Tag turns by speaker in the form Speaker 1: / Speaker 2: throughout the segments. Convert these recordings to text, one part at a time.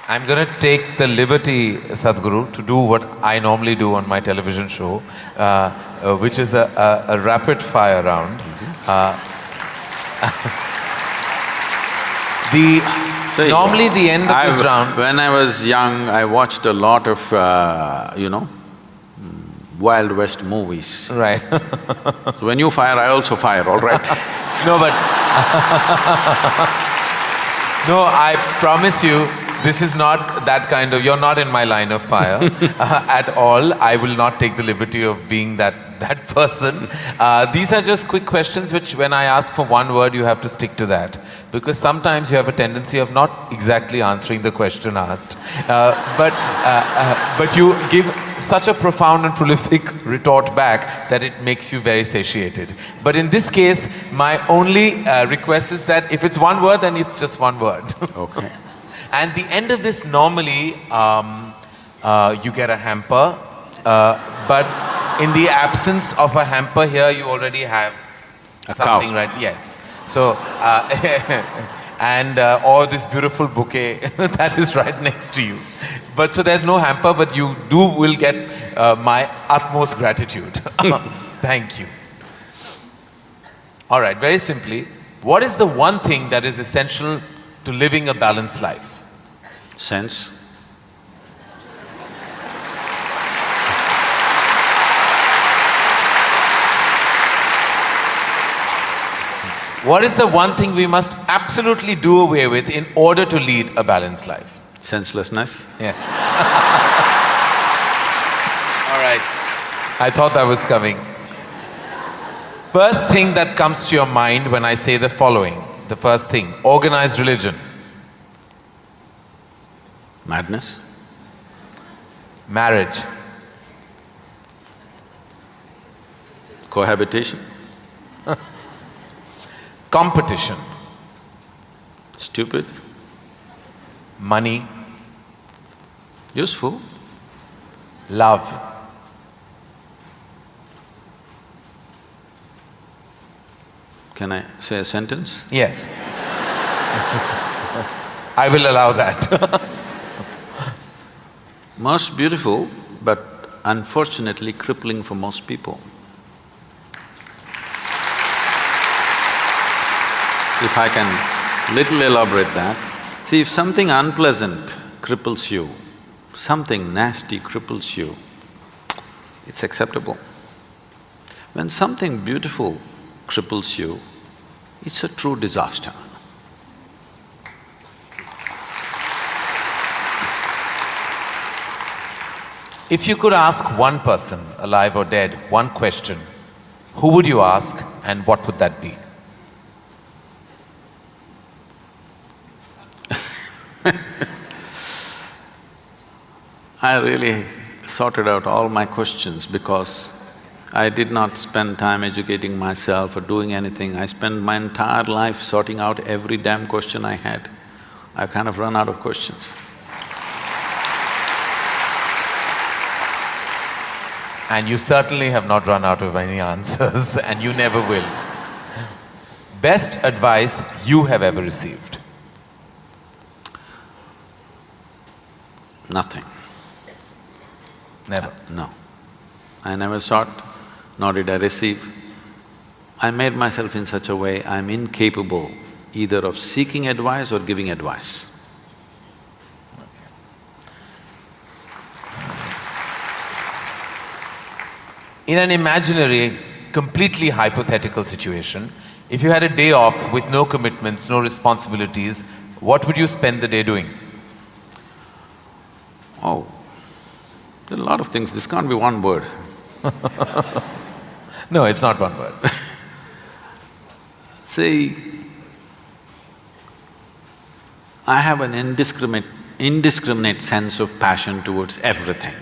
Speaker 1: I'm going to take the liberty, Sadhguru, to do what I normally do on my television show, which is a rapid fire round. Normally the end of this round…
Speaker 2: When I was young, I watched a lot of, Wild West movies.
Speaker 1: Right.
Speaker 2: So when you fire, I also fire, all right?
Speaker 1: No, but no, I promise you, this is not that kind of… You're not in my line of fire at all. I will not take the liberty of being that person. These are just quick questions which when I ask for one word, you have to stick to that. Because sometimes you have a tendency of not exactly answering the question asked. But you give such a profound and prolific retort back that it makes you very satiated. But in this case, my only request is that if it's one word, then it's just one word.
Speaker 2: Okay.
Speaker 1: And the end of this, normally, you get a hamper, but in the absence of a hamper here, you already have something, right? Yes. So, or this beautiful bouquet that is right next to you. But so there's no hamper, but you will get my utmost gratitude. Thank you. All right, very simply, what is the one thing that is essential to living a balanced life?
Speaker 2: Sense.
Speaker 1: What is the one thing we must absolutely do away with in order to lead a balanced life?
Speaker 2: Senselessness.
Speaker 1: Yes. All right. I thought that was coming. First thing that comes to your mind when I say the following, the first thing, organized religion.
Speaker 2: Madness.
Speaker 1: Marriage.
Speaker 2: Cohabitation.
Speaker 1: Competition.
Speaker 2: Stupid.
Speaker 1: Money.
Speaker 2: Useful.
Speaker 1: Love.
Speaker 2: Can I say a sentence?
Speaker 1: Yes. I will allow that.
Speaker 2: Most beautiful, but unfortunately crippling for most people. If I can little elaborate that, see, if something unpleasant cripples you, something nasty cripples you, it's acceptable. When something beautiful cripples you, it's a true disaster.
Speaker 1: If you could ask one person, alive or dead, one question, who would you ask and what would that be?
Speaker 2: I really sorted out all my questions because I did not spend time educating myself or doing anything. I spent my entire life sorting out every damn question I had. I've kind of run out of questions.
Speaker 1: And you certainly have not run out of any answers and you never will. Best advice you have ever received?
Speaker 2: Nothing.
Speaker 1: Never?
Speaker 2: No. I never sought, nor did I receive. I made myself in such a way I'm incapable either of seeking advice or giving advice.
Speaker 1: In an imaginary, completely hypothetical situation, if you had a day off with no commitments, no responsibilities, what would you spend the day doing?
Speaker 2: Oh, there are a lot of things, this can't be one word.
Speaker 1: No, it's not one word.
Speaker 2: See, I have an indiscriminate sense of passion towards everything.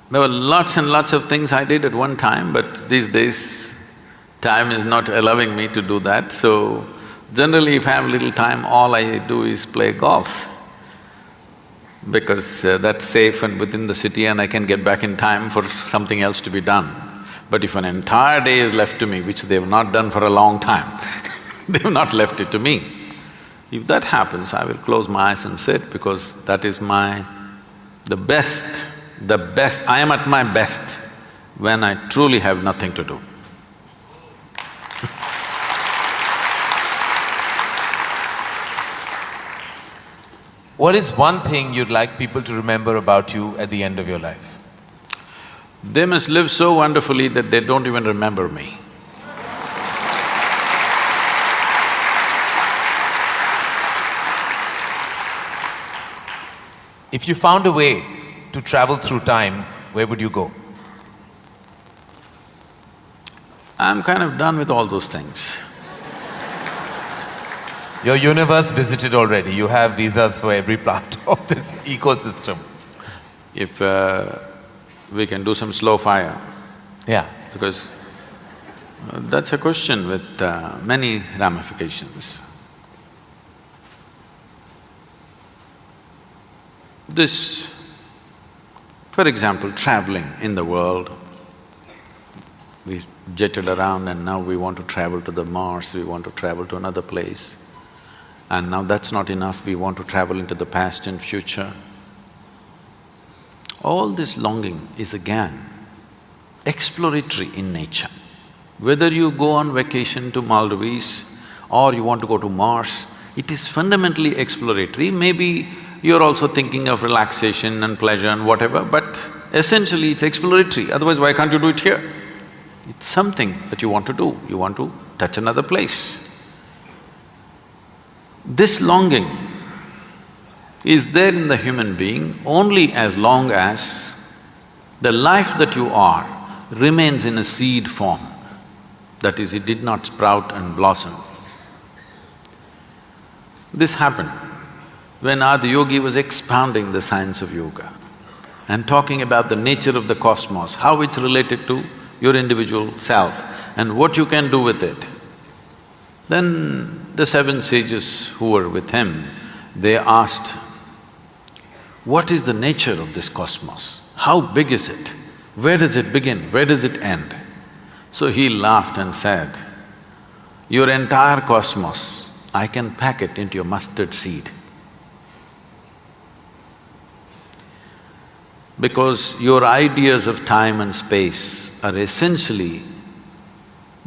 Speaker 2: There were lots and lots of things I did at one time, but these days, time is not allowing me to do that, so generally if I have little time, all I do is play golf. Because that's safe and within the city and I can get back in time for something else to be done. But if an entire day is left to me, which they've not done for a long time, They've not left it to me. If that happens, I will close my eyes and sit, because that is the best, I am at my best when I truly have nothing to do.
Speaker 1: What is one thing you'd like people to remember about you at the end of your life?
Speaker 2: They must live so wonderfully that they don't even remember me.
Speaker 1: If you found a way to travel through time, where would you go?
Speaker 2: I'm kind of done with all those things.
Speaker 1: Your universe visited already. You have visas for every plant of this ecosystem.
Speaker 2: If we can do some slow fire,
Speaker 1: Yeah.
Speaker 2: because that's a question with many ramifications. This, for example, traveling in the world, we jetted around and now we want to travel to the Mars, we want to travel to another place. And now that's not enough, we want to travel into the past and future. All this longing is again exploratory in nature. Whether you go on vacation to Maldives or you want to go to Mars, it is fundamentally exploratory. Maybe you're also thinking of relaxation and pleasure and whatever, but essentially it's exploratory, otherwise why can't you do it here? It's something that you want to do, you want to touch another place. This longing is there in the human being only as long as the life that you are remains in a seed form. That is, it did not sprout and blossom. This happened when Adiyogi was expounding the science of yoga and talking about the nature of the cosmos, how it's related to your individual self and what you can do with it. Then the seven sages who were with him, they asked, what is the nature of this cosmos? How big is it? Where does it begin? Where does it end? So he laughed and said, your entire cosmos, I can pack it into your mustard seed. Because your ideas of time and space are essentially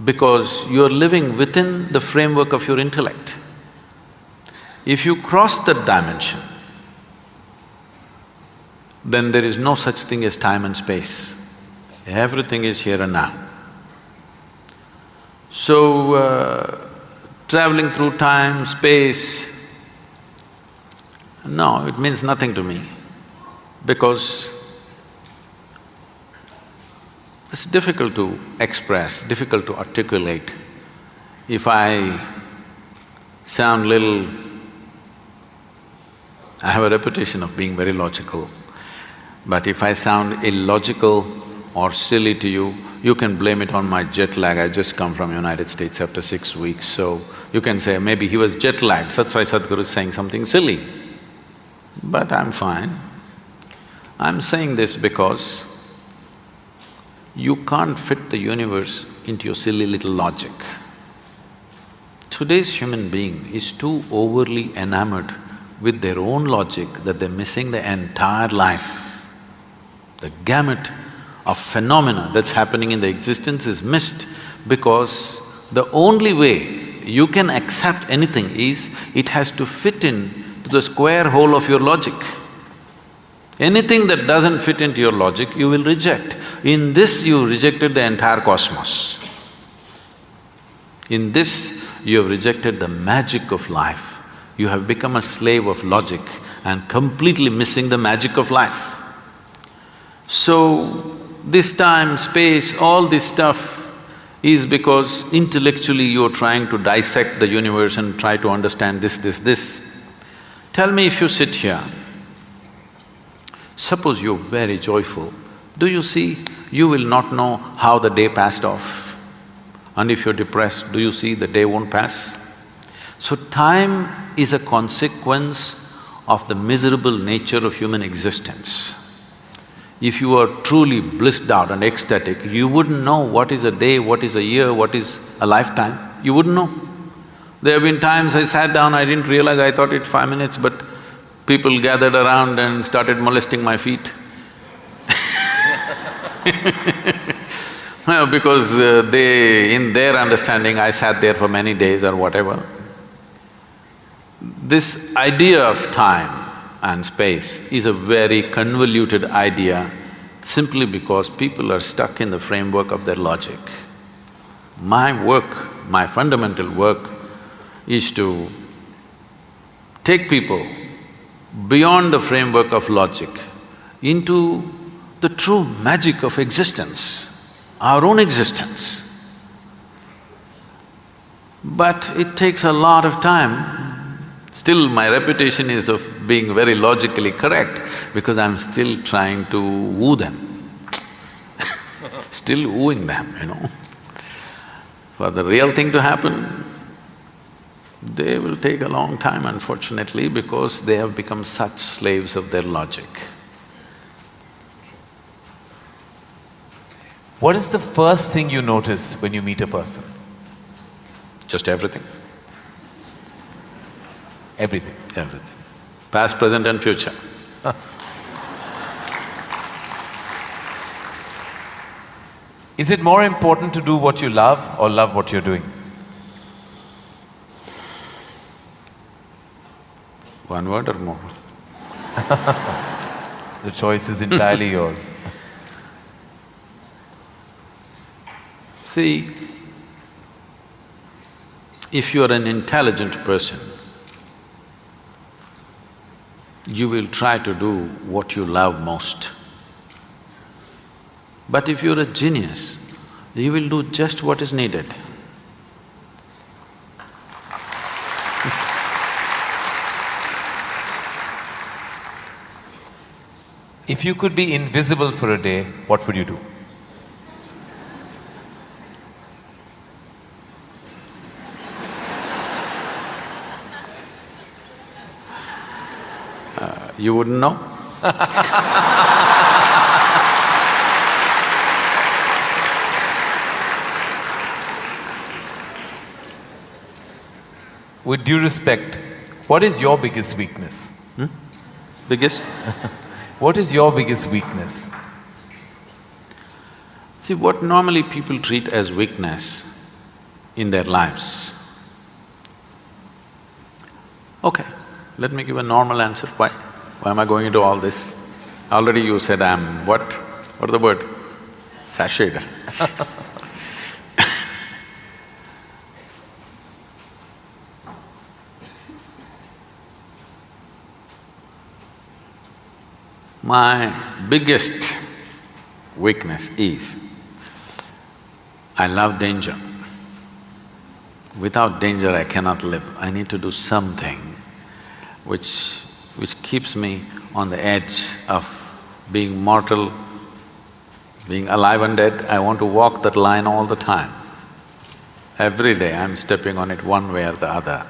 Speaker 2: because you're living within the framework of your intellect. If you cross that dimension, then there is no such thing as time and space. Everything is here and now. So, traveling through time, space, no, it means nothing to me, because it's difficult to express, difficult to articulate. If I sound little… I have a reputation of being very logical, but if I sound illogical or silly to you, you can blame it on my jet lag. I just come from United States after 6 weeks, so you can say, maybe he was jet lagged, that's why Sadhguru is saying something silly. But I'm fine. I'm saying this because you can't fit the universe into your silly little logic. Today's human being is too overly enamored with their own logic that they're missing the entire life. The gamut of phenomena that's happening in the existence is missed because the only way you can accept anything is it has to fit in to the square hole of your logic. Anything that doesn't fit into your logic, you will reject. In this, you rejected the entire cosmos. In this, you have rejected the magic of life. You have become a slave of logic and completely missing the magic of life. So, this time, space, all this stuff is because intellectually you're trying to dissect the universe and try to understand this. Tell me, if you sit here, suppose you're very joyful, do you see, you will not know how the day passed off. And if you're depressed, do you see the day won't pass? So time is a consequence of the miserable nature of human existence. If you are truly blissed out and ecstatic, you wouldn't know what is a day, what is a year, what is a lifetime, you wouldn't know. There have been times I sat down, I didn't realize, I thought it's 5 minutes, but people gathered around and started molesting my feet. No, because in their understanding, I sat there for many days or whatever. This idea of time and space is a very convoluted idea simply because people are stuck in the framework of their logic. My work, my fundamental work is to take people beyond the framework of logic into the true magic of existence, our own existence. But it takes a lot of time. Still, my reputation is of being very logically correct because I'm still trying to woo them, still wooing them, you know. For the real thing to happen, they will take a long time, unfortunately, because they have become such slaves of their logic.
Speaker 1: What is the first thing you notice when you meet a person?
Speaker 2: Just everything.
Speaker 1: Everything.
Speaker 2: Everything. Past, present and future.
Speaker 1: Is it more important to do what you love or love what you're doing?
Speaker 2: One word or more?
Speaker 1: The choice is entirely yours.
Speaker 2: See, if you are an intelligent person, you will try to do what you love most. But if you're a genius, you will do just what is needed.
Speaker 1: If you could be invisible for a day, what would you do?
Speaker 2: You wouldn't know?
Speaker 1: With due respect, what is your biggest weakness?
Speaker 2: Biggest?
Speaker 1: What is your biggest weakness?
Speaker 2: See, what normally people treat as weakness in their lives. Okay, let me give a normal answer. Why? Why am I going into all this? Already you said I'm what? What is the word? Sashayed. My biggest weakness is, I love danger. Without danger I cannot live. I need to do something which keeps me on the edge of being mortal, being alive and dead. I want to walk that line all the time. Every day I'm stepping on it one way or the other.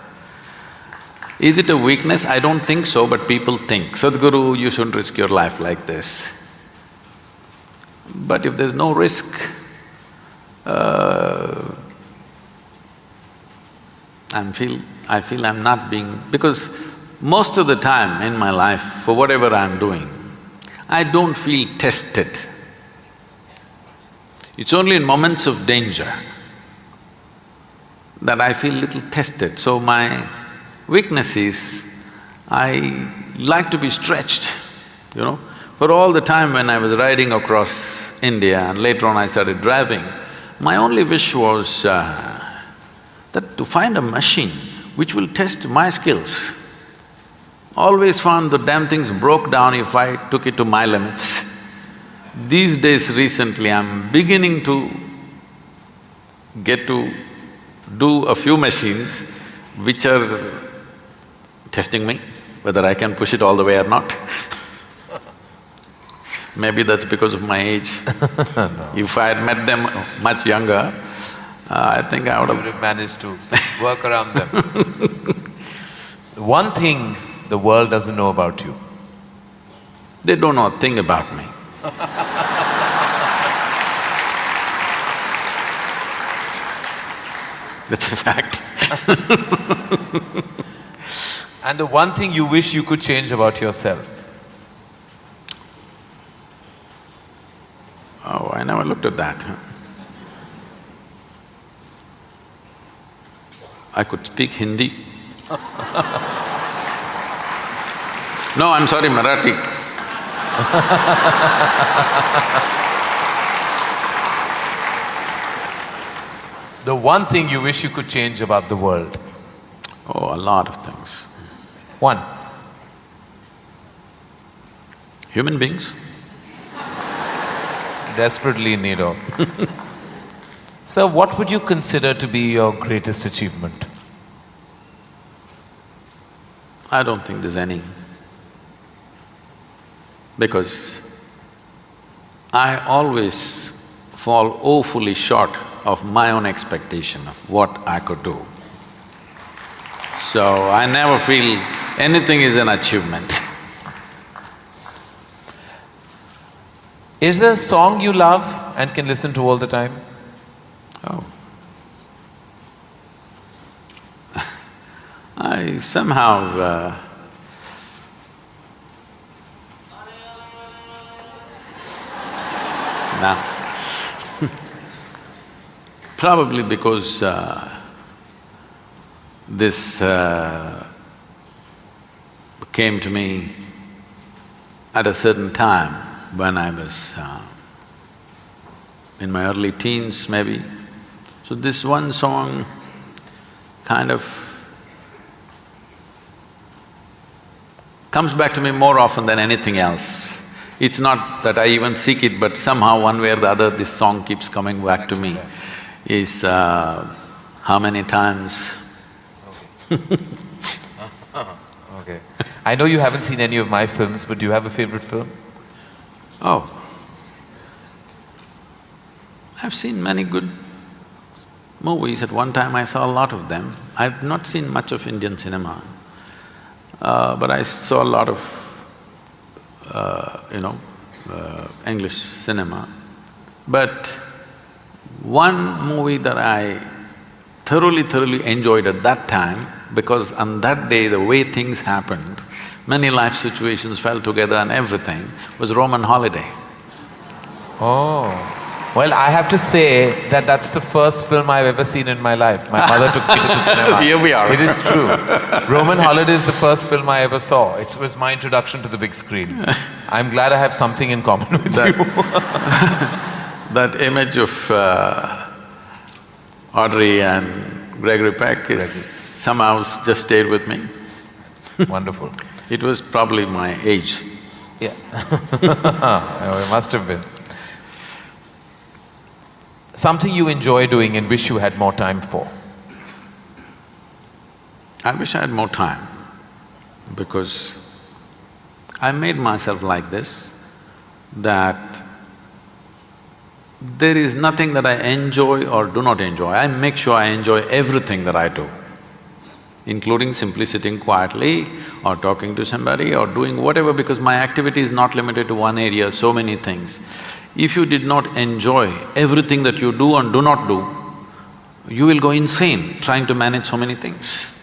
Speaker 2: Is it a weakness? I don't think so, but people think, Sadhguru, you shouldn't risk your life like this. But if there's no risk, I feel I'm not being… because most of the time in my life, for whatever I'm doing, I don't feel tested. It's only in moments of danger that I feel little tested. So my weakness is, I like to be stretched, you know. For all the time when I was riding across India and later on I started driving, my only wish was that to find a machine which will test my skills. Always found the damn things broke down if I took it to my limits. These days recently I'm beginning to get to do a few machines which are testing me, whether I can push it all the way or not. Maybe that's because of my age. No. If I had met them much younger, I think I would have
Speaker 1: managed to work around them. One thing the world doesn't know about you.
Speaker 2: They don't know a thing about me. That's a fact.
Speaker 1: And the one thing you wish you could change about yourself?
Speaker 2: Oh, I never looked at that. I could speak Hindi. No, I'm sorry, Marathi.
Speaker 1: The one thing you wish you could change about the world?
Speaker 2: Oh, a lot of things.
Speaker 1: One.
Speaker 2: Human beings.
Speaker 1: Desperately in need of. Sir, what would you consider to be your greatest achievement?
Speaker 2: I don't think there's any. Because I always fall woefully short of my own expectation of what I could do. So I never feel anything is an achievement.
Speaker 1: Is there a song you love and can listen to all the time?
Speaker 2: Oh. I somehow nah. Probably because this came to me at a certain time when I was in my early teens maybe. So this one song kind of comes back to me more often than anything else. It's not that I even seek it, but somehow one way or the other this song keeps coming back to me. Is how many times
Speaker 1: Okay. I know you haven't seen any of my films, but do you have a favorite film?
Speaker 2: Oh, I've seen many good movies. At one time I saw a lot of them. I've not seen much of Indian cinema, but I saw a lot of, English cinema. But one movie that I thoroughly enjoyed at that time, because on that day the way things happened, many life situations fell together and everything, was Roman Holiday.
Speaker 1: Oh. Well, I have to say that that's the first film I've ever seen in my life. My mother took me to the cinema.
Speaker 2: Here we are.
Speaker 1: It is true. Roman Holiday is the first film I ever saw. It was my introduction to the big screen. I'm glad I have something in common with you.
Speaker 2: That image of Audrey and Gregory Peck is somehow just stayed with me.
Speaker 1: Wonderful.
Speaker 2: It was probably my age.
Speaker 1: Yeah. Oh, it must have been. Something you enjoy doing and wish you had more time for?
Speaker 2: I wish I had more time, because I made myself like this, that there is nothing that I enjoy or do not enjoy. I make sure I enjoy everything that I do, including simply sitting quietly or talking to somebody or doing whatever, because my activity is not limited to one area, so many things. If you did not enjoy everything that you do and do not do, you will go insane trying to manage so many things.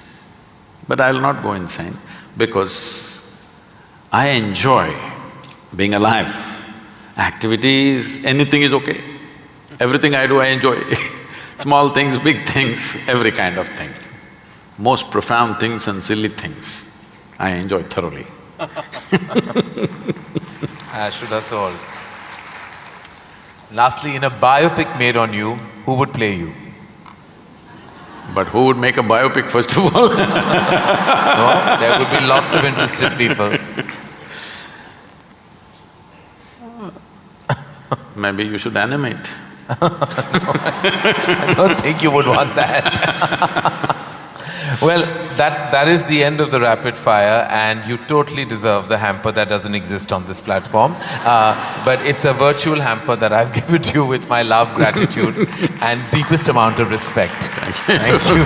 Speaker 2: But I will not go insane, because I enjoy being alive. Activities, anything is okay. Everything I do, I enjoy. Small things, big things, every kind of thing. Most profound things and silly things, I enjoy thoroughly.
Speaker 1: Should us all. Lastly, in a biopic made on you, who would play you?
Speaker 2: But who would make a biopic first of all?
Speaker 1: No, there would be lots of interested people.
Speaker 2: Maybe you should animate.
Speaker 1: I don't think you would want that. Well, that is the end of the rapid fire, and you totally deserve the hamper that doesn't exist on this platform. But it's a virtual hamper that I've given to you with my love, gratitude and deepest amount of respect. Thank you.